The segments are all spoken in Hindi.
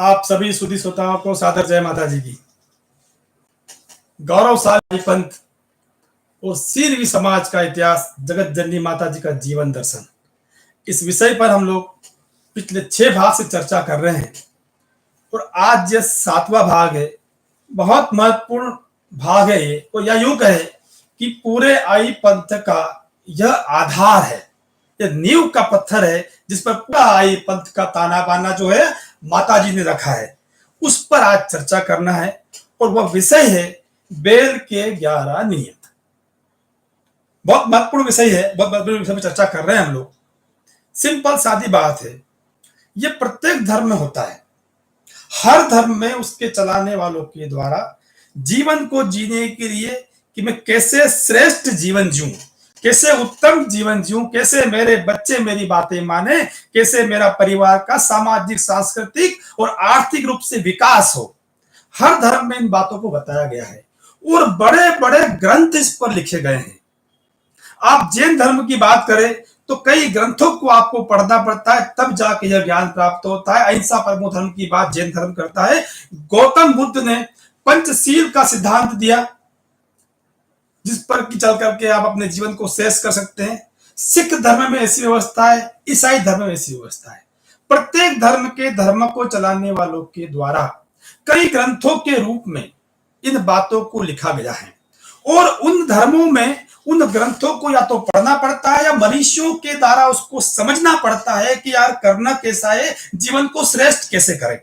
आप सभी सुधी श्रोताओं को सादर जय माता जी की। गौरवशाली पंथ और सीरवी समाज का इतिहास, जगत जननी माता जी का जीवन दर्शन, इस विषय पर हम लोग पिछले 6 भाग से चर्चा कर रहे हैं और आज ये 7वां भाग है। बहुत महत्वपूर्ण भाग है ये, और यह यूं कहे कि पूरे आई पंथ का यह आधार है, यह नींव का पत्थर है जिस पर पूरा आई पंथ का ताना बाना जो है माता जी ने रखा है, उस पर आज चर्चा करना है। और वह विषय है बेल के 11 नियम। बहुत महत्वपूर्ण विषय है, बहुत महत्वपूर्ण विषय में चर्चा कर रहे हैं हम लोग। सिंपल सादी बात है, ये प्रत्येक धर्म में होता है। हर धर्म में उसके चलाने वालों के द्वारा जीवन को जीने के लिए कि मैं कैसे श्रेष्ठ जीवन जीऊं, कैसे उत्तम जीवन जीऊं, कैसे मेरे बच्चे मेरी बातें माने, कैसे मेरा परिवार का सामाजिक, सांस्कृतिक और आर्थिक रूप से विकास हो। हर धर्म में इन बातों को बताया गया है और बड़े बड़े ग्रंथ इस पर लिखे गए हैं। आप जैन धर्म की बात करें तो कई ग्रंथों को आपको पढ़ना पड़ता है, तब जाके यह ज्ञान प्राप्त होता है। अहिंसा परमो धर्म की बात जैन धर्म करता है। गौतम बुद्ध ने पंचशील का सिद्धांत दिया, जिस पर की चल करके आप अपने जीवन को शेष कर सकते हैं। सिख धर्म में ऐसी व्यवस्था है, ईसाई धर्म में ऐसी व्यवस्था है। प्रत्येक धर्म के धर्म को चलाने वालों के द्वारा कई ग्रंथों के रूप में इन बातों को लिखा गया है और उन धर्मों में उन ग्रंथों को या तो पढ़ना पड़ता है या मनुष्यों के द्वारा उसको समझना पड़ता है कि यार करना कैसा है, जीवन को श्रेष्ठ कैसे करें।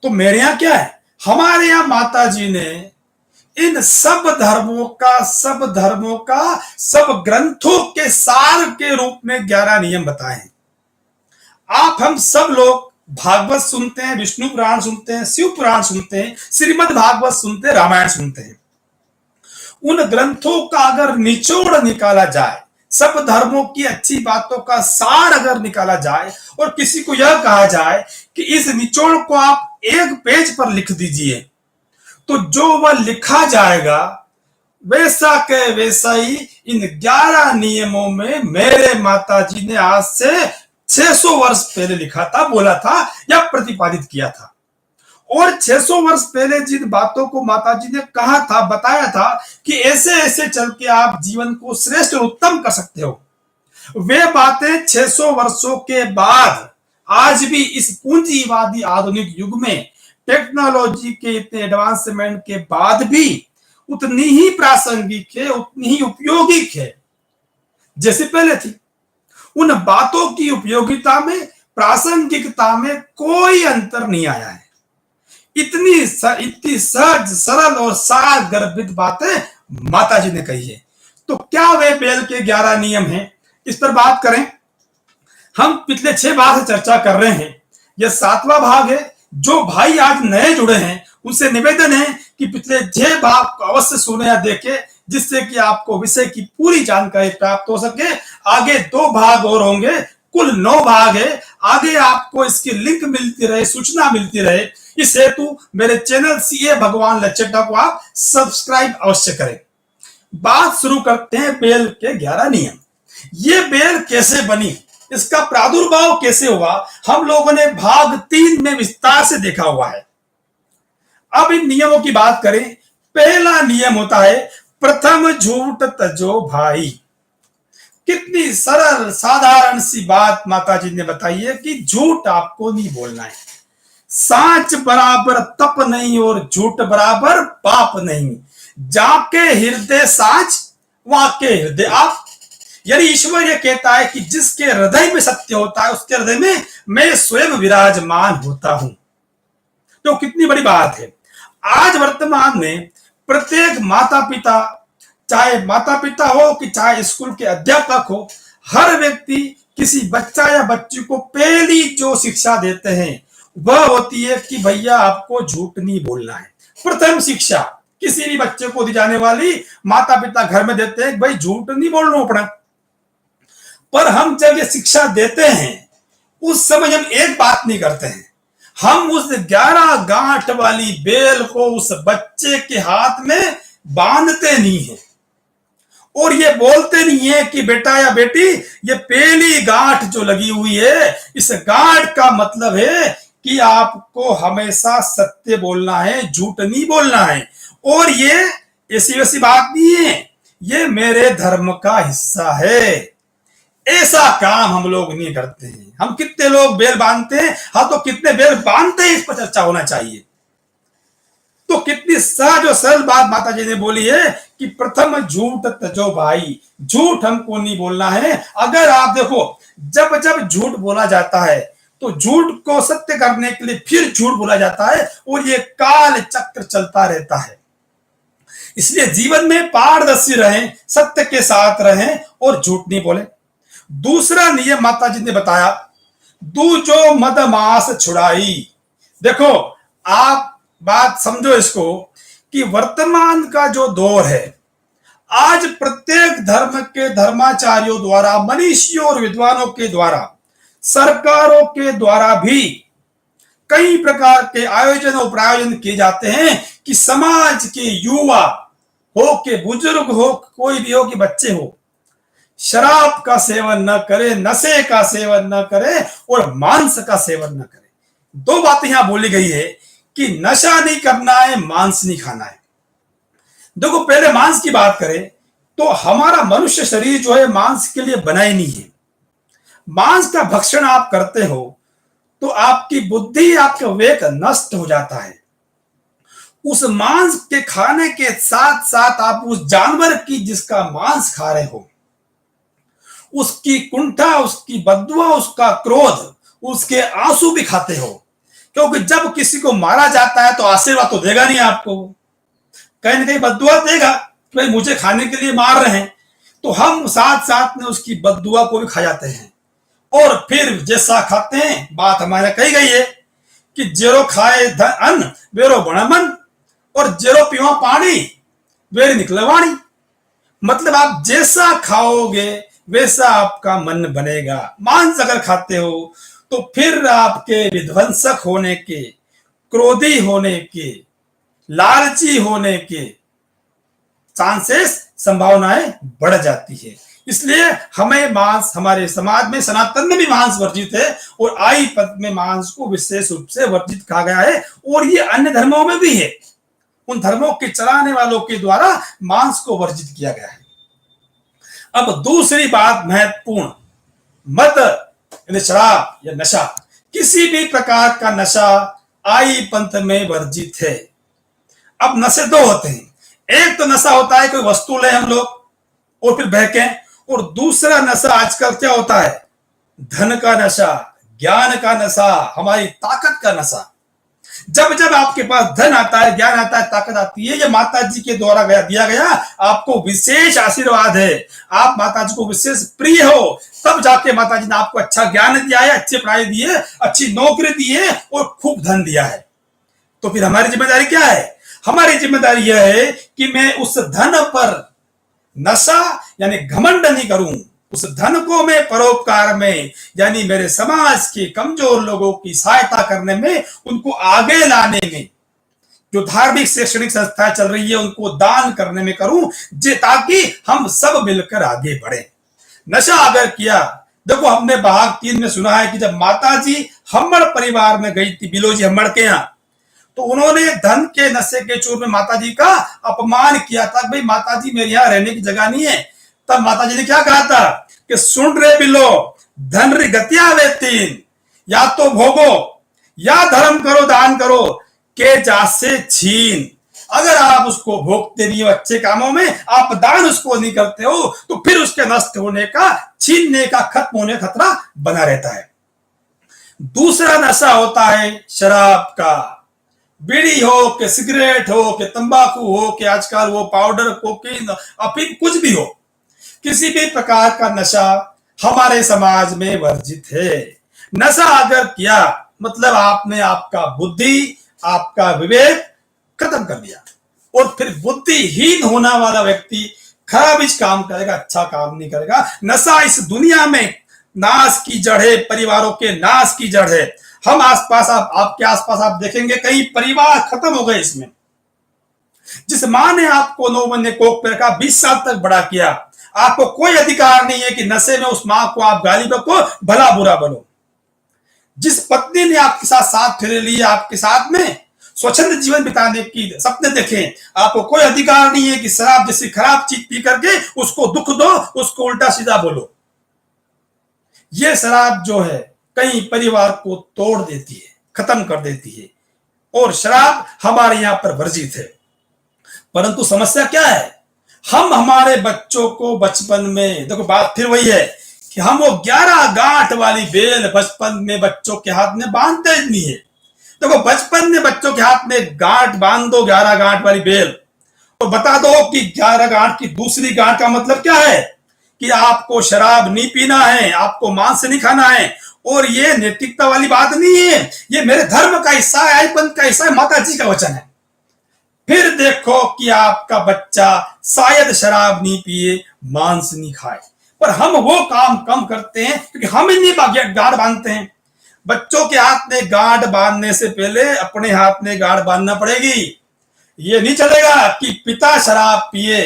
तो मेरे यहां क्या है, हमारे यहां माता जी ने इन सब धर्मों का सब ग्रंथों के सार के रूप में 11 नियम बताए हैं। आप हम सब लोग भागवत सुनते हैं, विष्णु पुराण सुनते हैं, शिव पुराण सुनते हैं, श्रीमद् भागवत सुनते हैं, रामायण सुनते हैं। उन ग्रंथों का अगर निचोड़ निकाला जाए, सब धर्मों की अच्छी बातों का सार अगर निकाला जाए और किसी को यह कहा जाए कि इस निचोड़ को आप एक पेज पर लिख दीजिए, तो जो वह लिखा जाएगा वैसा के वैसा ही इन 11 नियमों में मेरे माता जी ने आज से 600 वर्ष पहले लिखा था, बोला था या प्रतिपादित किया था। और 600 वर्ष पहले जिन बातों को माता जी ने कहा था, बताया था कि ऐसे ऐसे चल के आप जीवन को श्रेष्ठ और उत्तम कर सकते हो, वे बातें 600 वर्षों के बाद आज भी इस पूंजीवादी आधुनिक युग में टेक्नोलॉजी के इतने एडवांसमेंट के बाद भी उतनी ही प्रासंगिक है, उतनी ही उपयोगिक है जैसे पहले थी। उन बातों की उपयोगिता में, प्रासंगिकता में कोई अंतर नहीं आया है। इतनी सहज, सरल और सार गर्भित बातें माता जी ने कही है। तो क्या वे बेल के 11 नियम हैं, इस पर बात करें। हम पिछले 6 भाग से चर्चा कर रहे हैं, यह 7वां भाग है। जो भाई आज नए जुड़े हैं उनसे निवेदन है कि पिछले 6 भाग को अवश्य सुने या देखें, जिससे कि आपको विषय की पूरी जानकारी प्राप्त हो सके। आगे 2 भाग और होंगे, कुल 9 भाग है। आगे आपको इसकी लिंक मिलती रहे, सूचना मिलती रहे, इस हेतु मेरे चैनल सीए भगवान लचेटा को आप सब्सक्राइब अवश्य करें। बात शुरू करते हैं बेल के 11 नियम। ये बेल कैसे बनी, इसका प्रादुर्भाव कैसे हुआ, हम लोगों ने भाग 3 में विस्तार से देखा हुआ है। अब इन नियमों की बात करें। पहला नियम होता है प्रथम झूठ तजो भाई। कितनी सरल साधारण सी बात माता जी ने बताई है कि झूठ आपको नहीं बोलना है। साच बराबर तप नहीं और झूठ बराबर पाप नहीं। जाके हृदय साच, वाके हृदय आप। यानी ईश्वर यह कहता है कि जिसके हृदय में सत्य होता है उसके हृदय में मैं स्वयं विराजमान होता हूं। तो कितनी बड़ी बात है। आज वर्तमान में प्रत्येक माता पिता, चाहे माता पिता हो कि चाहे स्कूल के अध्यापक हो, हर व्यक्ति किसी बच्चा या बच्ची को पहली जो शिक्षा देते हैं वह होती है कि भैया आपको झूठ नहीं बोलना है। प्रथम शिक्षा किसी भी बच्चे को दी जाने वाली माता पिता घर में देते हैं, भाई झूठ नहीं बोलना अपना। पर हम जब ये शिक्षा देते हैं उस समय हम एक बात नहीं करते हैं, हम उस 11 गांठ वाली बेल को उस बच्चे के हाथ में बांधते नहीं है और ये बोलते नहीं है कि बेटा या बेटी ये पहली गांठ जो लगी हुई है, इस गांठ का मतलब है कि आपको हमेशा सत्य बोलना है, झूठ नहीं बोलना है। और ये ऐसी वैसी बात नहीं है, ये मेरे धर्म का हिस्सा है। ऐसा काम हम लोग नहीं करते हैं। हम कितने लोग बेल बांधते हैं, हाँ तो कितने बेल बांधते हैं, इस पर चर्चा होना चाहिए। तो कितनी सहज और सरल बात माता जी ने बोली है कि प्रथम झूठ तजो भाई, झूठ हमको नहीं बोलना है। अगर आप देखो, जब जब झूठ बोला जाता है तो झूठ को सत्य करने के लिए फिर झूठ बोला जाता है, और ये काल चक्र चलता रहता है। इसलिए जीवन में पारदर्शी रहें, सत्य के साथ रहें और झूठ नहीं बोले। दूसरा नियम माता जी ने बताया, दूजो मद मास छुड़ाई। देखो, आप बात समझो इसको कि वर्तमान का जो दौर है, आज प्रत्येक धर्म के धर्माचार्यों द्वारा, मनीषियों और विद्वानों के द्वारा, सरकारों के द्वारा भी कई प्रकार के आयोजन और प्रायोजन किए जाते हैं कि समाज के युवा हो के बुजुर्ग हो, कोई भी हो कि बच्चे हो, शराब का सेवन न करे, नशे का सेवन न करे और मांस का सेवन न करे। दो बातें यहां बोली गई है कि नशा नहीं करना है, मांस नहीं खाना है। देखो, पहले मांस की बात करें तो हमारा मनुष्य शरीर जो है मांस के लिए बना ही नहीं है। मांस का भक्षण आप करते हो तो आपकी बुद्धि, आपका विवेक नष्ट हो जाता है। उस मांस के खाने के साथ साथ आप उस जानवर की जिसका मांस खा रहे हो, उसकी कुंठा, उसकी बददुआ, उसका क्रोध, उसके आंसू भी खाते हो। क्योंकि जब किसी को मारा जाता है तो आशीर्वाद तो देगा नहीं आपको, कहीं ना कहीं बददुआ देगा कि भाई मुझे खाने के लिए मार रहे हैं। तो हम साथ साथ में उसकी बददुआ को भी खा जाते हैं। और फिर जैसा खाते हैं, बात हमारे कही गई है कि जेरो खाए अन्न वेरो बड़ा मन, और जेरो पीवा पानी वेरी निकले वाणी। मतलब आप जैसा खाओगे वैसा आपका मन बनेगा। मांस अगर खाते हो तो फिर आपके विध्वंसक होने के, क्रोधी होने के, लालची होने के चांसेस, संभावनाएं बढ़ जाती है। इसलिए हमें मांस, हमारे समाज में सनातन में भी मांस वर्जित है, और आई पद में मांस को विशेष रूप से वर्जित कहा गया है। और ये अन्य धर्मों में भी है, उन धर्मों के चलाने वालों के द्वारा मांस को वर्जित किया गया है। अब दूसरी बात महत्वपूर्ण, मद यानी शराब या नशा, किसी भी प्रकार का नशा आई पंथ में वर्जित है। अब नशे दो होते हैं, एक तो नशा होता है कोई वस्तु ले हम लोग और फिर बहकें, और दूसरा नशा आजकल क्या होता है, धन का नशा, ज्ञान का नशा, हमारी ताकत का नशा। जब जब आपके पास धन आता है, ज्ञान आता है, ताकत आती है, ये माता जी के द्वारा दिया गया आपको विशेष आशीर्वाद है। आप माता जी को विशेष प्रिय हो, तब जाके माता जी ने आपको अच्छा ज्ञान दिया है, अच्छी पढ़ाई दी है, अच्छी नौकरी दी है और खूब धन दिया है। तो फिर हमारी जिम्मेदारी क्या है? हमारी जिम्मेदारी यह है कि मैं उस धन पर नशा यानी घमंड नहीं करूं, उस धन को मैं परोपकार में, यानी मेरे समाज के कमजोर लोगों की सहायता करने में, उनको आगे लाने में, जो धार्मिक शैक्षणिक संस्थाएं चल रही है उनको दान करने में करूं, ताकि हम सब मिलकर आगे बढ़े। नशा अगर किया, देखो हमने भाग 3 में सुना है कि जब माता जी हम्मड़ परिवार में गई थी, बिलोजी हम्मड़ के यहाँ, तो उन्होंने धन के नशे के चूर में माता जी का अपमान किया था। भाई माता जी मेरे यहाँ रहने की जगह नहीं है। तब माता जी ने क्या कहा था कि सुन रे बिलो, धन री गतिया वे तीन, या तो भोगो या धर्म करो, दान करो, के जासे छीन। अगर आप उसको भोगते नहीं हो अच्छे कामों में, आप दान उसको नहीं करते हो, तो फिर उसके नष्ट होने का, छीनने का, खत्म होने का खतरा बना रहता है। दूसरा नशा होता है शराब का, बीड़ी हो कि सिगरेट हो कि तंबाकू हो कि आजकल वो पाउडर, कोकीन, अफीम, कुछ भी हो, किसी भी प्रकार का नशा हमारे समाज में वर्जित है। नशा अगर किया मतलब आपने आपका बुद्धि, आपका विवेक खत्म कर दिया, और फिर बुद्धिहीन होने वाला व्यक्ति खराब काम करेगा, अच्छा काम नहीं करेगा। नशा इस दुनिया में नाश की जड़ है, परिवारों के नाश की जड़ है। हम आसपास, आपके आसपास आप देखेंगे कई परिवार खत्म हो गए इसमें। जिस मां ने आपको 9 महीने कोख पे रखा, 20 साल तक बड़ा किया, आपको कोई अधिकार नहीं है कि नशे में उस मां को आप गाली बको, भला बुरा बनो। जिस पत्नी ने आपके साथ साथ फेरे लिए, आपके साथ में स्वच्छंद जीवन बिताने की सपने देखें, आपको कोई अधिकार नहीं है कि शराब जैसी खराब चीज पी करके उसको दुख दो, उसको उल्टा सीधा बोलो। ये शराब जो है कई परिवार को तोड़ देती है, खत्म कर देती है, और शराब हमारे यहां पर वर्जित है। परंतु समस्या क्या है, हम हमारे बच्चों को बचपन में, देखो बात फिर वही है कि हम वो 11 गांठ वाली बेल बचपन में बच्चों के हाथ में बांधते नहीं है। देखो बचपन में बच्चों के हाथ में गांठ बांध दो, 11 गांठ वाली बेल, और बता दो कि 11 गांठ की दूसरी गांठ का मतलब क्या है कि आपको शराब नहीं पीना है, आपको मांस नहीं खाना है। और ये नैतिकता वाली बात नहीं है, ये मेरे धर्म का हिस्सा है, आईपंथ का हिस्सा है, माता जी का वचन है। फिर देखो कि आपका बच्चा शायद शराब नहीं पिए, मांस नहीं खाए, पर हम वो काम कम करते हैं क्योंकि हम इन्हीं गांठ बांधते हैं। बच्चों के हाथ में गांठ बांधने से पहले अपने हाथ में गांठ बांधना पड़ेगी। ये नहीं चलेगा कि पिता शराब पिए,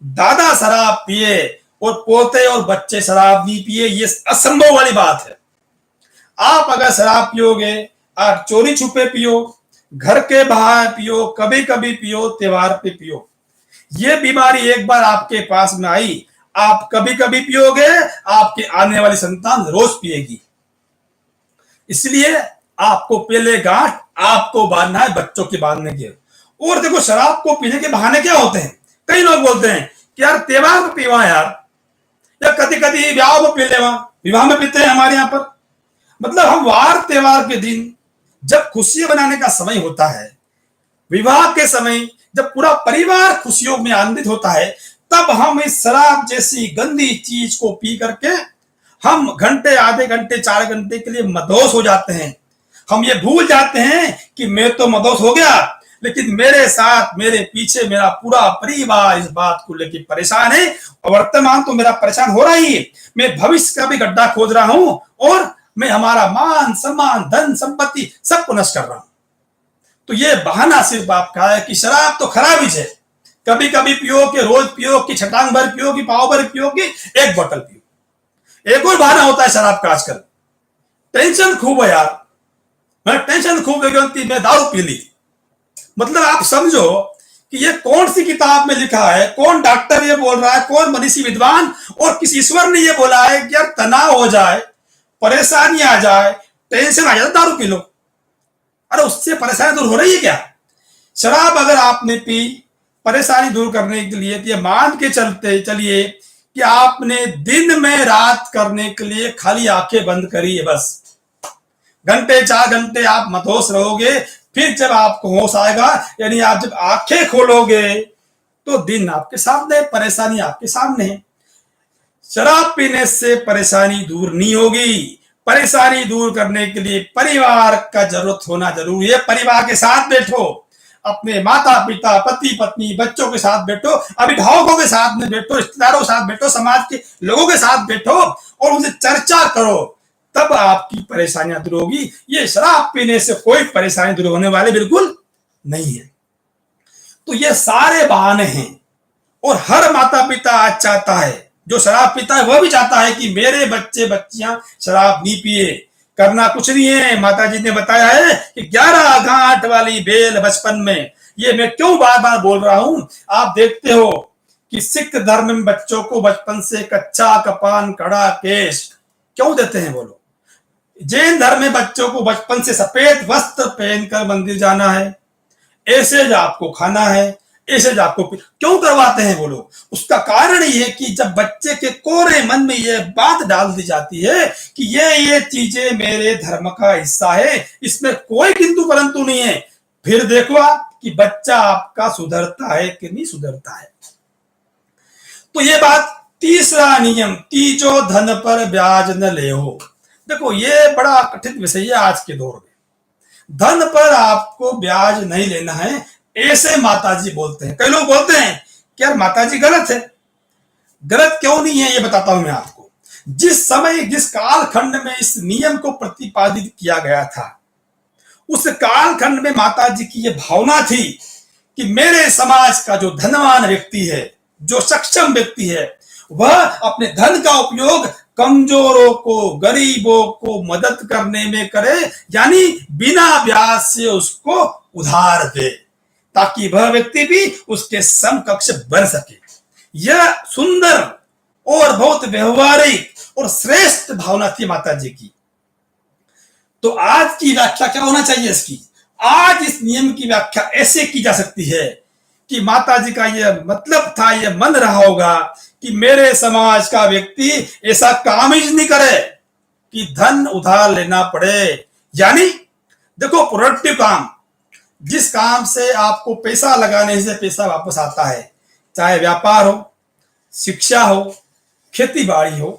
दादा शराब पिए और पोते और बच्चे शराब नहीं पिए, ये असंभव वाली बात है। आप अगर शराब पियोगे, आप चोरी छुपे पियो, घर के बाहर पियो, कभी कभी पियो, त्योहार पे पियो, ये बीमारी एक बार आपके पास में आई, आप कभी कभी पियोगे, आपके आने वाली संतान रोज पिएगी। इसलिए आपको पहले गांठ आपको बांधना है, बच्चों के बांधने के। और देखो शराब को पीने के बहाने क्या होते हैं, कई लोग बोलते हैं कि यार त्योहार में पीवा यार, या कभी कभी विवाह में पी लेवा, विवाह में पीते हैं हमारे यहाँ पर। मतलब हम वार त्योहार के दिन जब खुशियां बनाने का समय होता है, विवाह के समय जब पूरा परिवार खुशियों में आनंदित होता है, तब हम इस शराब जैसी गंदी चीज को पी करके हम घंटे, आधे घंटे, 4 घंटे के लिए मदहोश हो जाते हैं। हम ये भूल जाते हैं कि मैं तो मदहोश हो गया, लेकिन मेरे साथ, मेरे पीछे मेरा पूरा परिवार इस बात को लेकर परेशान है, और वर्तमान तो मेरा परेशान हो रहा ही है, मैं भविष्य का भी गड्ढा खोद रहा हूं, और मैं हमारा मान सम्मान, धन संपत्ति सबको नष्ट कर रहा हूं। तो ये बहाना सिर्फ आपका है कि शराब तो खराब ही है, कभी कभी पियो, कि रोज पियो, कि छटांग भर पियो, कि पाव भर पियो, कि एक बोतल पियो। एक और बहाना होता है शराब का आजकल, टेंशन खूब है यार, मैं टेंशन खूब है क्योंकि मैं दारू पी ली। मतलब आप समझो कि ये कौन सी किताब में लिखा है, कौन डॉक्टर ये बोल रहा है, कौन मनीषी विद्वान और किस ईश्वर ने ये बोला है कि यार तनाव हो जाए, परेशानी आ जाए, टेंशन आ जाए, दारू पी लो। अरे उससे परेशानी दूर हो रही है क्या? शराब अगर आपने पी परेशानी दूर करने के लिए, तो ये मान के चलते चलिए कि आपने दिन में रात करने के लिए खाली आंखें बंद करी है, बस घंटे 4 घंटे आप मदहोश रहोगे। फिर जब आपको होश आएगा, यानी आप जब आंखें खोलोगे, तो दिन आपके सामने, परेशानी आपके सामने है। शराब पीने से परेशानी दूर नहीं होगी। परेशानी दूर करने के लिए परिवार का जरूरत होना जरूरी है। परिवार के साथ बैठो, अपने माता पिता, पति पत्नी, बच्चों के साथ बैठो, अभिभावकों के साथ में बैठो, रिश्तेदारों के साथ बैठो, समाज के लोगों के साथ बैठो और उनसे चर्चा करो, तब आपकी परेशानियां दूर होगी। ये शराब पीने से कोई परेशानी दूर होने वाले बिल्कुल नहीं है। तो ये सारे बहाने हैं, और हर माता पिता आज चाहता है, जो शराब पीता है वह भी चाहता है कि मेरे बच्चे बच्चियां शराब नहीं पिए। करना कुछ नहीं है, माता जी ने बताया है कि 11 गांठ वाली बेल बचपन में। ये मैं क्यों बार बार बोल रहा हूं, आप देखते हो कि सिख धर्म में बच्चों को बचपन से कच्चा कपान, कड़ा केश क्यों देते हैं वो लोग। जैन धर्म में बच्चों को बचपन से सफेद वस्त्र पहनकर मंदिर जाना है, ऐसे आपको खाना है, ऐसे आपको क्यों करवाते हैं वो लोग। उसका कारण ये है कि जब बच्चे के कोरे मन में ये बात डाल दी जाती है कि ये चीजें मेरे धर्म का हिस्सा है, इसमें कोई किंतु परंतु नहीं है, फिर देखो आप कि बच्चा आपका सुधरता है कि नहीं सुधरता है। तो ये बात, तीसरा नियम, तीजो धन पर ब्याज न ले हो। देखो ये बड़ा कठिन विषय है आज के दौर में। धन पर आपको ब्याज नहीं लेना है, ऐसे माताजी बोलते हैं। कई लोग बोलते हैं कि यार माताजी गलत है। गलत क्यों नहीं है ये बताता हूं मैं आपको। जिस समय, जिस कालखंड में इस नियम को प्रतिपादित किया गया था, उस कालखंड में माताजी की ये भावना थी कि मेरे समाज का जो धनवान व्यक्ति है, जो सक्षम व्यक्ति है, वह अपने धन का उपयोग कमजोरों को, गरीबों को मदद करने में करे, यानी बिना ब्याज से उसको उधार दे, ताकि वह व्यक्ति भी उसके समकक्ष बन सके। यह सुंदर और बहुत व्यवहारिक और श्रेष्ठ भावना थी माता जी की। तो आज की व्याख्या क्या होना चाहिए इसकी? आज इस नियम की व्याख्या ऐसे की जा सकती है कि माता जी का यह मतलब था, यह मन रहा होगा कि मेरे समाज का व्यक्ति ऐसा काम ही नहीं करे कि धन उधार लेना पड़े। यानी देखो, प्रोडक्टिव काम, जिस काम से आपको पैसा लगाने से पैसा वापस आता है, चाहे व्यापार हो, शिक्षा हो, खेती बाड़ी हो,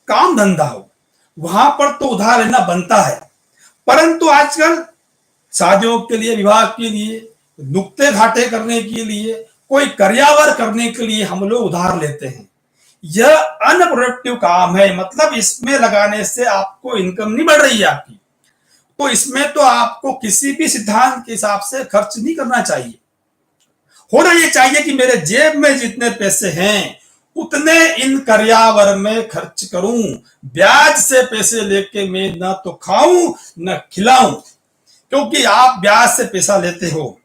काम धंधा हो, वहां पर तो उधार लेना बनता है। परंतु आजकल शादियों के लिए, विवाह के लिए, नुक्ते घाटे करने के लिए, कोई कर्यावर करने के लिए हम लोग उधार लेते हैं। यह अनप्रोडक्टिव काम है, मतलब इसमें लगाने से आपको इनकम नहीं बढ़ रही है आपकी, तो इसमें तो आपको किसी भी सिद्धांत के हिसाब से खर्च नहीं करना चाहिए। होना ये चाहिए कि मेरे जेब में जितने पैसे हैं उतने इन कर्यावर में खर्च करूं, ब्याज से पैसे लेके मैं ना तो खाऊं न खिलाऊं। क्योंकि आप ब्याज से पैसा लेते हो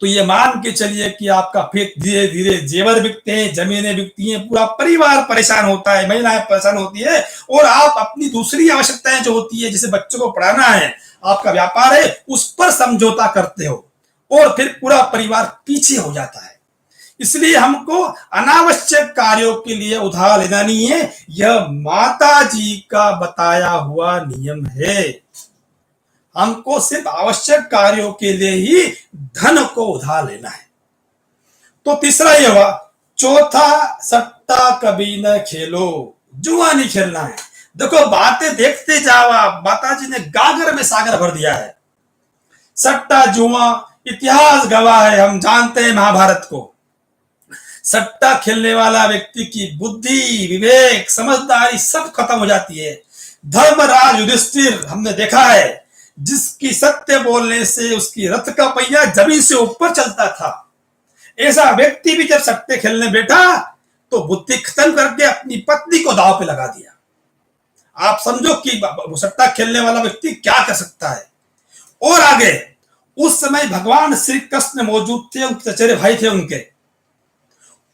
तो ये मान के चलिए कि आपका फिर धीरे धीरे जेवर बिकते हैं, जमीनें बिकती हैं, पूरा परिवार परेशान होता है, महिलाएं परेशान होती है, और आप अपनी दूसरी आवश्यकताएं जो होती है, जैसे बच्चों को पढ़ाना है, आपका व्यापार है, उस पर समझौता करते हो और फिर पूरा परिवार पीछे हो जाता है। इसलिए हमको अनावश्यक कार्यों के लिए उधार लेना नहीं है। यह माता जी का बताया हुआ नियम है। हमको सिर्फ आवश्यक कार्यों के लिए ही धन को उधार लेना है। तो तीसरा ये हुआ। चौथा, सट्टा कभी न खेलो, जुआ नहीं खेलना है। देखो, बातें देखते जाओ आप, माता जी ने गागर में सागर भर दिया है। सट्टा जुआ, इतिहास गवाह है, हम जानते हैं महाभारत को। सट्टा खेलने वाला व्यक्ति की बुद्धि, विवेक, समझदारी सब खत्म हो जाती है। धर्मराज युधिष्ठिर हमने देखा है, जिसकी सत्य बोलने से उसकी रथ का पहिया जमीन से ऊपर चलता था। ऐसा व्यक्ति भी जब सट्टे खेलने बैठा तो बुद्धि खत्म करके अपनी पत्नी को दांव पे लगा दिया। आप समझो कि सट्टा खेलने वाला व्यक्ति क्या कर सकता है। और आगे, उस समय भगवान श्री कृष्ण मौजूद थे, उनके चचेरे भाई थे उनके,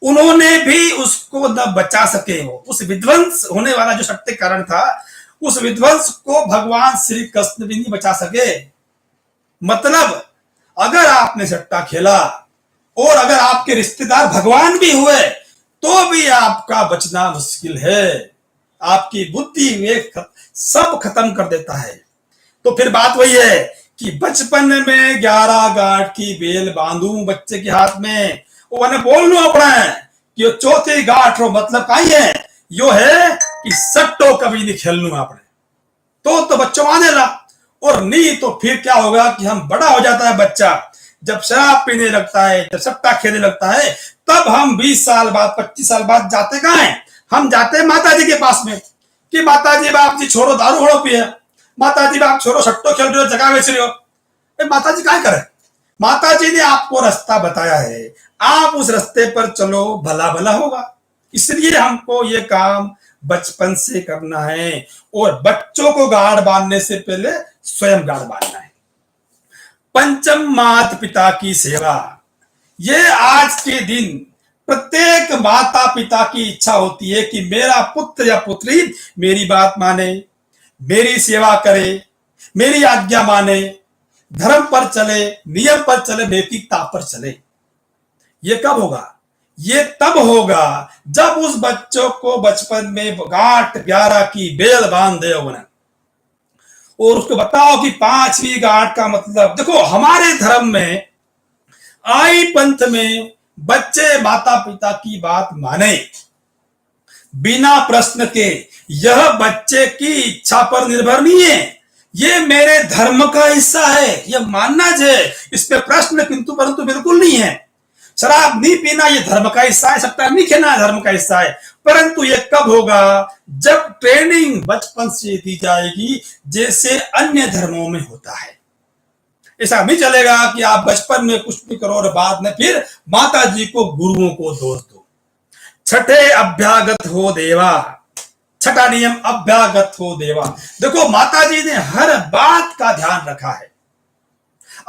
उन्होंने भी उसको न बचा सके। उस विध्वंस होने वाला जो सट्टे कारण था, उस विध्वंस को भगवान श्री कृष्ण भी नहीं बचा सके। मतलब अगर आपने सट्टा खेला और अगर आपके रिश्तेदार भगवान भी हुए तो भी आपका बचना मुश्किल है। आपकी बुद्धि विवेक सब खत्म कर देता है। तो फिर बात वही है कि बचपन में 11 गांठ की बेल बांधू बच्चे के हाथ में, वो मैंने बोलना अपना है कि चौथी गांठ हो, मतलब कहीं है यो है कि सट्टो कभी नहीं खेलनू आपने, तो बच्चों माने ला। और नहीं तो फिर क्या होगा कि हम बड़ा हो जाता है बच्चा, जब शराब पीने लगता है, जब सट्टा खेलने लगता है, तब हम 20 साल बाद, 25 साल बाद जाते कहाँ हैं? हम जाते हैं माता जी के पास में कि माता जी बाप जी छोड़ो दारू घोड़ो पिए, माता जी बाप छोड़ो सट्टो खेल रहे हो, जगह बेच रहे हो। माता जी क्या करे? माता जी ने आपको रास्ता बताया है, आप उस रास्ते पर चलो, भला भला होगा। इसलिए हमको ये काम बचपन से करना है और बच्चों को गाढ़ बांधने से पहले स्वयं गाढ़ बांधना है। पंचम, माता पिता की सेवा। ये आज के दिन प्रत्येक माता पिता की इच्छा होती है कि मेरा पुत्र या पुत्री मेरी बात माने, मेरी सेवा करे, मेरी आज्ञा माने, धर्म पर चले, नियम पर चले, नैतिकता पर चले। ये कब होगा? ये तब होगा जब उस बच्चों को बचपन में गांठ 11 की बेल बांध दे और उसको बताओ कि 5वीं गांठ का मतलब। देखो, हमारे धर्म में, आई पंथ में बच्चे माता पिता की बात माने बिना प्रश्न के। यह बच्चे की इच्छा पर निर्भर नहीं है, ये मेरे धर्म का हिस्सा है, यह मानना है, इसमें प्रश्न किंतु परंतु बिल्कुल नहीं है। शराब नहीं पीना ये धर्म का हिस्सा है, सट्टा नहीं खेलना धर्म का हिस्सा है। परंतु ये कब होगा? जब ट्रेनिंग बचपन से दी जाएगी, जैसे अन्य धर्मों में होता है। ऐसा नहीं चलेगा कि आप बचपन में कुछ भी करो और बाद में फिर माता जी को, गुरुओं को दोष दो। छठे, अभ्यागत हो देवा। छठा नियम, अभ्यागत हो देवा। देखो माता जी ने हर बात का ध्यान रखा है।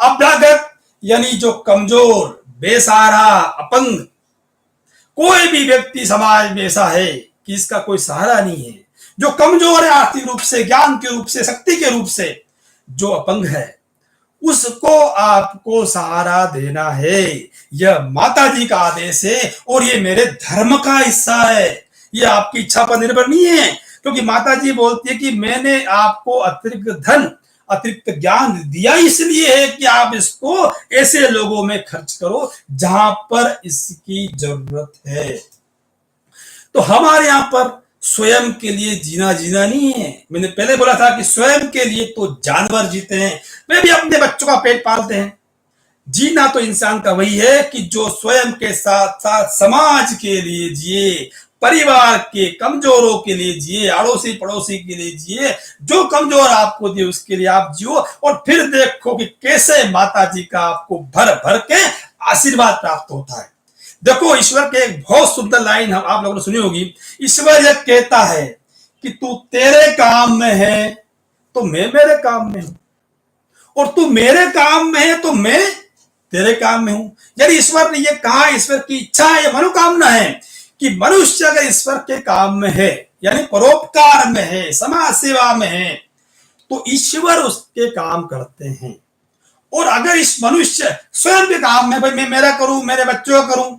अभ्यागत यानी जो कमजोर, बेसहारा, अपंग, कोई भी व्यक्ति समाज में ऐसा है कि इसका कोई सहारा नहीं है, जो कमजोर है आर्थिक रूप से, ज्ञान के रूप से, शक्ति के रूप से, जो अपंग है, उसको आपको सहारा देना है। यह माता जी का आदेश है और ये मेरे धर्म का हिस्सा है। ये आपकी इच्छा पर निर्भर नहीं है, क्योंकि माता जी बोलती है कि मैंने आपको अतिरिक्त धन, अतिरिक्त ज्ञान दिया इसलिए है कि आप इसको ऐसे लोगों में खर्च करो जहां पर इसकी जरूरत है। तो हमारे यहां पर स्वयं के लिए जीना नहीं है। मैंने पहले बोला था कि स्वयं के लिए तो जानवर जीते हैं, वे भी अपने बच्चों का पेट पालते हैं। जीना तो इंसान का वही है कि जो स्वयं के साथ साथ समाज के लिए जिए, परिवार के कमजोरों के लिए जिए, अड़ोसी पड़ोसी के लिए जिए, जो कमजोर आपको दिए उसके लिए आप जियो, और फिर देखो कि कैसे माता जी का आपको भर भर के आशीर्वाद प्राप्त होता है। देखो ईश्वर के एक बहुत सुंदर लाइन हम आप लोगों ने सुनी होगी। ईश्वर यह कहता है कि तू तेरे काम में है तो मैं मेरे काम में हूं, और तू मेरे काम में है तो मैं तेरे काम में हूं। यानी ईश्वर ने यह कहा, ईश्वर की इच्छा है, यह मनोकामना है कि मनुष्य अगर ईश्वर के काम में है, यानी परोपकार में है, समाज सेवा में है, तो ईश्वर उसके काम करते हैं। और अगर इस मनुष्य स्वयं के काम में, भाई मैं मेरा करूं, मेरे बच्चों का करूं,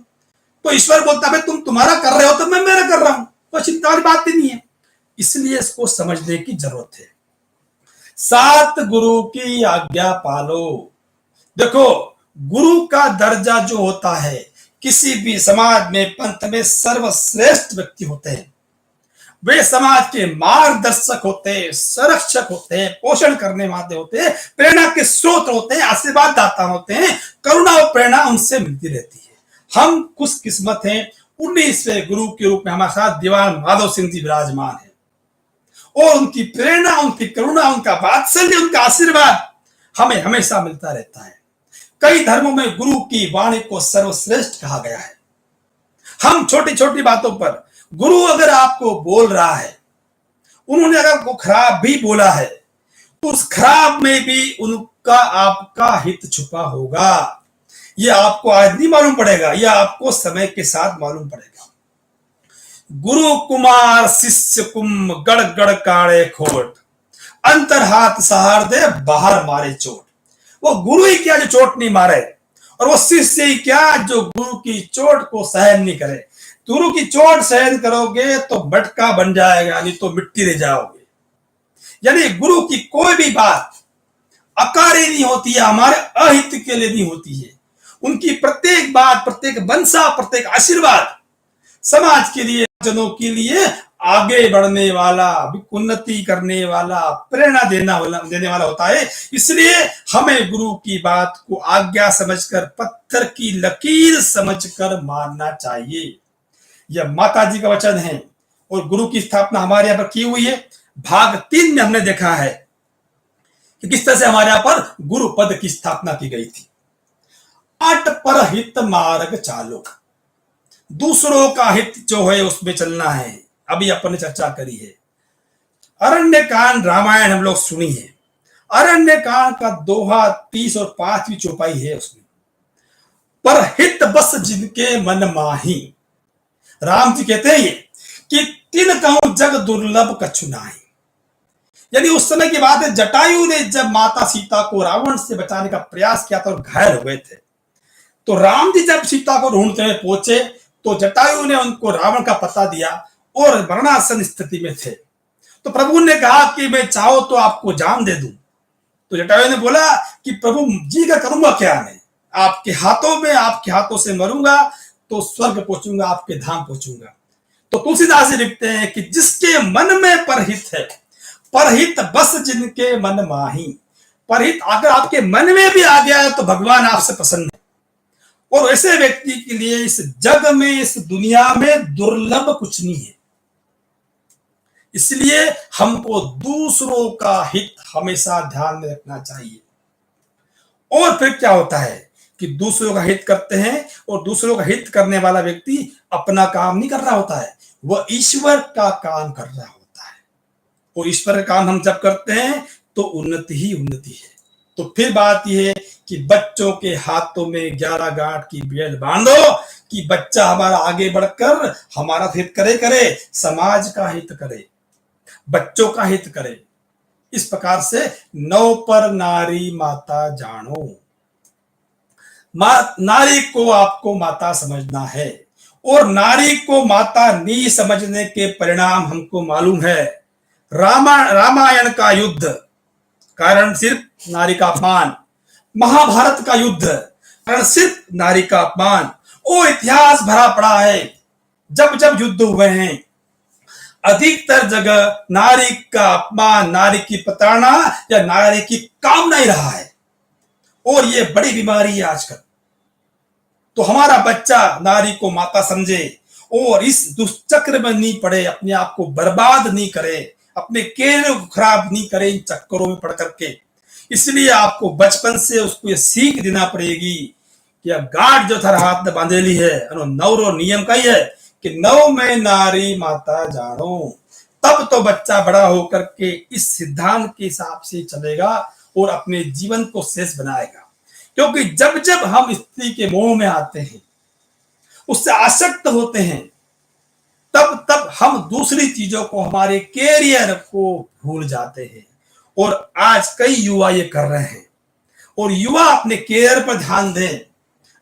तो ईश्वर बोलता है तुम तुम्हारा कर रहे हो तो मैं मेरा कर रहा हूं, तो चिंता वाली बात ही नहीं है। इसलिए इसको समझने की जरूरत है। सात गुरु की आज्ञा पालो। देखो गुरु का दर्जा जो होता है, किसी भी समाज में, पंथ में सर्वश्रेष्ठ व्यक्ति होते हैं। वे समाज के मार्गदर्शक होते हैं, संरक्षक होते हैं, पोषण करने वाले होते हैं, प्रेरणा के स्रोत होते हैं, आशीर्वाद दाता होते हैं। करुणा और प्रेरणा उनसे मिलती रहती है। हम खुशकिस्मत हैं, 19वें गुरु के रूप में हमारे साथ दीवान माधव सिंह जी विराजमान है, और उनकी प्रेरणा, उनकी करुणा, उनका वात्सल्य, उनका आशीर्वाद हमें हमेशा मिलता रहता है। कई धर्मों में गुरु की वाणी को सर्वश्रेष्ठ कहा गया है। हम छोटी छोटी बातों पर, गुरु अगर आपको बोल रहा है, उन्होंने अगर को खराब भी बोला है, तो उस खराब में भी उनका आपका हित छुपा होगा। यह आपको आज नहीं मालूम पड़ेगा, यह आपको समय के साथ मालूम पड़ेगा। गुरु कुमार शिष्य कुम, गड़ गड़ काड़े खोट, अंतर हाथ सहार दे, बाहर मारे चोट। वो गुरु ही क्या जो चोट नहीं मारे, और वो शिष्य ही क्या जो गुरु की चोट को सहन नहीं करे। गुरु की चोट सहन करोगे तो मटका बन जाएगा, नहीं तो मिट्टी रह जाओगे। यानी गुरु की कोई भी बात अकारी नहीं होती है, हमारे अहित के लिए नहीं होती है। उनकी प्रत्येक बात, प्रत्येक वंशा, प्रत्येक आशीर्वाद समाज के लिए, जनों के लिए आगे बढ़ने वाला, उन्नति करने वाला, प्रेरणा देने वाला होता है। इसलिए हमें गुरु की बात को आज्ञा समझकर, पत्थर की लकीर समझकर मानना चाहिए। यह माता जी का वचन है, और गुरु की स्थापना हमारे यहाँ पर की हुई है। भाग 3 में हमने देखा है कि किस तरह से हमारे यहाँ पर गुरु पद की स्थापना की गई थी। 8 पर हित मार्ग चालो, दूसरों का हित जो है उसमें चलना है। अभी अपन ने चर्चा करी है। अरण्य कांड रामायण हम लोग सुनी है। अरण्य कांड का दोहा 30 और 5वीं चौपाई है उसमें, पर हित बस जिनके मन माही। राम जी कहते हैं कि तिन कहूं जग दुर्लभ कछु नाही। यानी उस समय की बात है, जटायु ने जब माता सीता को रावण से बचाने का प्रयास किया था और घायल हो गए थे, तो राम जी जब सीता को ढूंढते हुए पहुंचे तो जटायु ने उनको रावण का पता दिया और मरणासन स्थिति में थे। तो प्रभु ने कहा कि मैं चाहो तो आपको जान दे दूं। तो जटायु ने बोला कि प्रभु जी का करूंगा क्या, मैं आपके हाथों में, आपके हाथों से मरूंगा तो स्वर्ग पहुंचूंगा, आपके धाम पहुंचूंगा। तो तुलसीदास जी लिखते हैं कि जिसके मन में परहित है, परहित बस जिनके मन माही। परहित अगर आपके मन में भी आ गया है तो भगवान आपसे प्रसन्न है, और ऐसे व्यक्ति के लिए इस जग में, इस दुनिया में दुर्लभ कुछ नहीं है। इसलिए हमको दूसरों का हित हमेशा ध्यान में रखना चाहिए। और फिर क्या होता है कि दूसरों का हित करते हैं, और दूसरों का हित करने वाला व्यक्ति अपना काम नहीं कर रहा होता है, वह ईश्वर का काम कर रहा होता है। और ईश्वर का काम हम जब करते हैं तो उन्नति ही उन्नति है। तो फिर बात यह है कि बच्चों के हाथों में 11 गांठ की बेल बांधो कि बच्चा हमारा आगे बढ़कर हमारा हित करे, समाज का हित करे, बच्चों का हित करे। इस प्रकार से नौ पर नारी माता जानो। नारी को आपको माता समझना है, और नारी को माता नहीं समझने के परिणाम हमको मालूम है। रामायण का युद्ध कारण सिर्फ नारी का अपमान, महाभारत का युद्ध कारण सिर्फ नारी का अपमान। वो इतिहास भरा पड़ा है, जब जब युद्ध हुए हैं अधिकतर जगह नारी का अपमान, नारी की प्रताड़ना या नारी की कामना ही रहा है, और ये बड़ी बीमारी है आजकल। तो हमारा बच्चा नारी को माता समझे और इस दुष्चक्र में नहीं पड़े, अपने आप को बर्बाद नहीं करे, अपने कैरियर को खराब नहीं करे इन चक्करों में पड़ करके। इसलिए आपको बचपन से उसको ये सीख देना पड़ेगी कि गांठ जो थर हाथ में बांधेली है, नवरो नियम का ही है कि नौ में नारी माता जानो। तब तो बच्चा बड़ा होकर के इस सिद्धांत के हिसाब से चलेगा और अपने जीवन को शेष बनाएगा। क्योंकि जब जब हम स्त्री के मोह में आते हैं, उससे आसक्त होते हैं, तब तब हम दूसरी चीजों को, हमारे कैरियर को भूल जाते हैं। और आज कई युवा ये कर रहे हैं। और युवा अपने कैरियर पर ध्यान दें,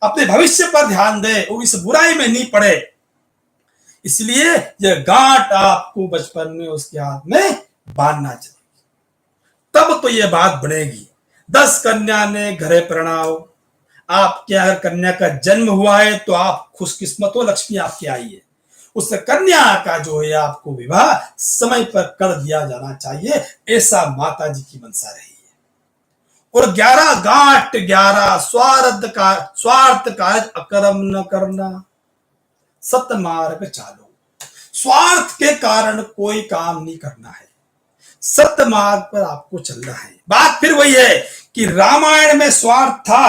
अपने भविष्य पर ध्यान दें और इस बुराई में नहीं पड़े। इसलिए यह गांठ आपको बचपन में उसके हाथ में बांधना चाहिए, तब तो यह बात बनेगी। 10 कन्या ने घरे प्रणाव। आपके अगर कन्या का जन्म हुआ है तो आप खुशकिस्मत हो, लक्ष्मी आपकी आई है। उस कन्या का जो है आपको विवाह समय पर कर दिया जाना चाहिए, ऐसा माता जी की मनसा रही है। और 11 गांठ, 11 स्वार्थ कार्य अकर्म न करना, सतमार्ग चालो। स्वार्थ के कारण कोई काम नहीं करना है, सत्य मार्ग पर आपको चलना है। बात फिर वही है कि रामायण में स्वार्थ था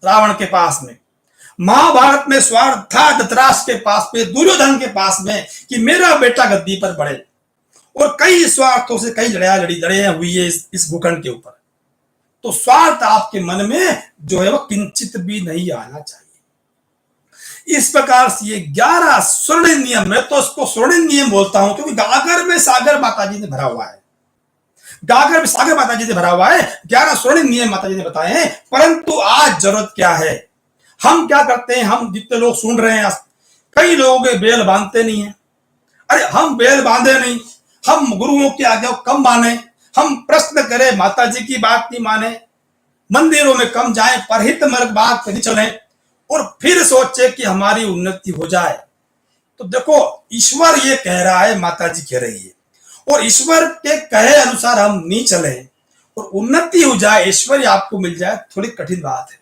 रावण के पास में, महाभारत में स्वार्थ था धृतराष्ट्र के पास में, दुर्योधन के पास में कि मेरा बेटा गद्दी पर बढ़े। और कई स्वार्थों से कई लड़ाइयां हुई है इस भूखंड के ऊपर। तो स्वार्थ आपके मन में जो है वो किंचित भी नहीं आना चाहिए। इस प्रकार से ये 11 स्वर्णिम नियम, मैं तो उसको स्वर्णिम नियम बोलता हूं क्योंकि गागर में सागर माता जी ने भरा हुआ है, गागर में सागर माता जी ने भरा हुआ है। 11 स्वर्णिम नियम माता जी ने बताए हैं। परंतु आज जरूरत क्या है, हम क्या करते हैं, हम जितने लोग सुन रहे हैं, कई लोग बेल बांधते नहीं है। अरे हम बेल बांधे नहीं, हम गुरुओं की आज्ञा को कम माने, हम प्रश्न करें माता जी की बात नहीं माने, मंदिरों में कम जाए, परहित मार्ग बात पर नहीं चले और फिर सोचे कि हमारी उन्नति हो जाए। तो देखो ईश्वर ये कह रहा है, माता जी कह रही है, और ईश्वर के कहे अनुसार हम नहीं चले और उन्नति हो जाए, ऐश्वर्य आपको मिल जाए, थोड़ी कठिन बात है।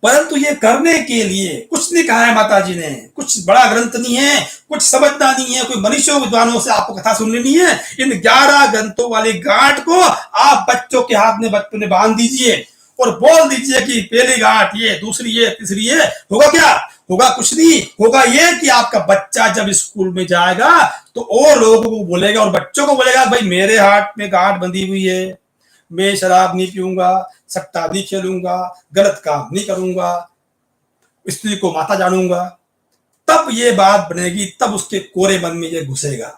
परंतु ये करने के लिए कुछ नहीं कहा है माता जी ने, कुछ बड़ा ग्रंथ नहीं है, कुछ समझना नहीं है, कोई मनीषों विद्वानों से आपको कथा सुननी नहीं है। इन 11 ग्रंथों वाली गांठ को आप बच्चों के हाथ में बचपन में बांध दीजिए और बोल दीजिए कि पहली गांठ ये, दूसरी ये, तीसरी ये। होगा क्या? होगा कुछ नहीं, होगा ये कि आपका बच्चा जब स्कूल में जाएगा तो और लोगों को बोलेगा और बच्चों को बोलेगा भाई मेरे हाथ में गांठ बंधी हुई है, मैं शराब नहीं पीऊंगा, सट्टा नहीं खेलूंगा, गलत काम नहीं करूंगा, स्त्री को माता जानूंगा। तब ये बात बनेगी, तब उसके कोरे मन में ये घुसेगा,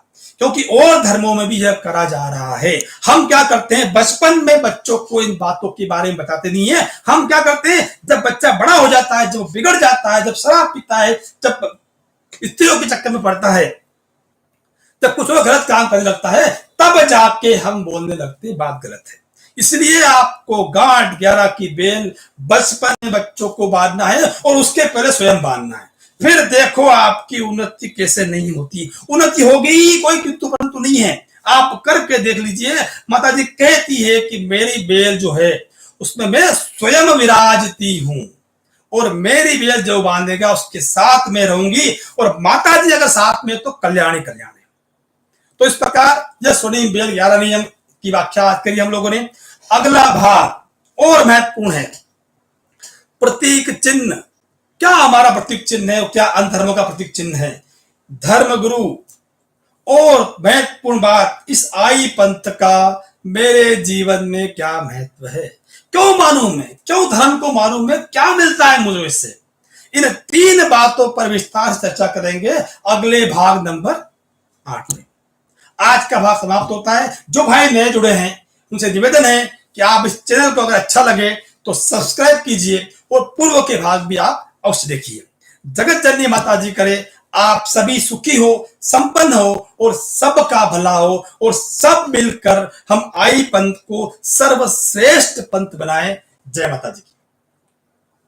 क्योंकि और धर्मों में भी यह करा जा रहा है। हम क्या करते हैं, बचपन में बच्चों को इन बातों के बारे में बताते नहीं है। हम क्या करते हैं, जब बच्चा बड़ा हो जाता है, जब बिगड़ जाता है, जब शराब पीता है, जब स्त्रियों के चक्कर में पड़ता है, जब कुछ और गलत काम करने लगता है, तब जाके हम बोलने लगते हैं बात गलत है। इसलिए आपको गांठ 11 की बेल बचपन में बच्चों को बांधना है और उसके पहले स्वयं बांधना है। फिर देखो आपकी उन्नति कैसे नहीं होती। उन्नति होगी, कोई किंतु परंतु नहीं है, आप करके देख लीजिए। माता जी कहती है कि मेरी बेल जो है उसमें मैं स्वयं विराजती हूं और मेरी बेल जो बांधेगा उसके साथ में रहूंगी, और माता जी अगर साथ में तो कल्याण ही कल्याण है। तो इस प्रकार यह स्वर्णिम बेल 11 नियम की व्याख्या करी हम लोगों ने। अगला भाग और महत्वपूर्ण है, प्रतीक चिन्ह। क्या हमारा प्रतीक चिन्ह है, क्या अन्य धर्मों का प्रतीक चिन्ह है? धर्म गुरु और महत्वपूर्ण बात, इस आई पंथ का मेरे जीवन में क्या महत्व है, क्यों मानूं मैं, क्यों धर्म को मानूं मैं, क्या मिलता है मुझे इससे। इन 3 बातों पर विस्तार से चर्चा करेंगे अगले भाग नंबर 8 में। आज का भाग समाप्त होता है। जो भाई नए जुड़े हैं उनसे निवेदन है कि आप इस चैनल को अगर अच्छा लगे तो सब्सक्राइब कीजिए और पूर्व के भाग भी आप अवश्य देखिए। जगत जननी माता जी करे आप सभी सुखी हो, संपन्न हो और सबका भला हो और सब मिलकर हम आई पंथ को सर्वश्रेष्ठ पंथ बनाएं। जय माता जी की।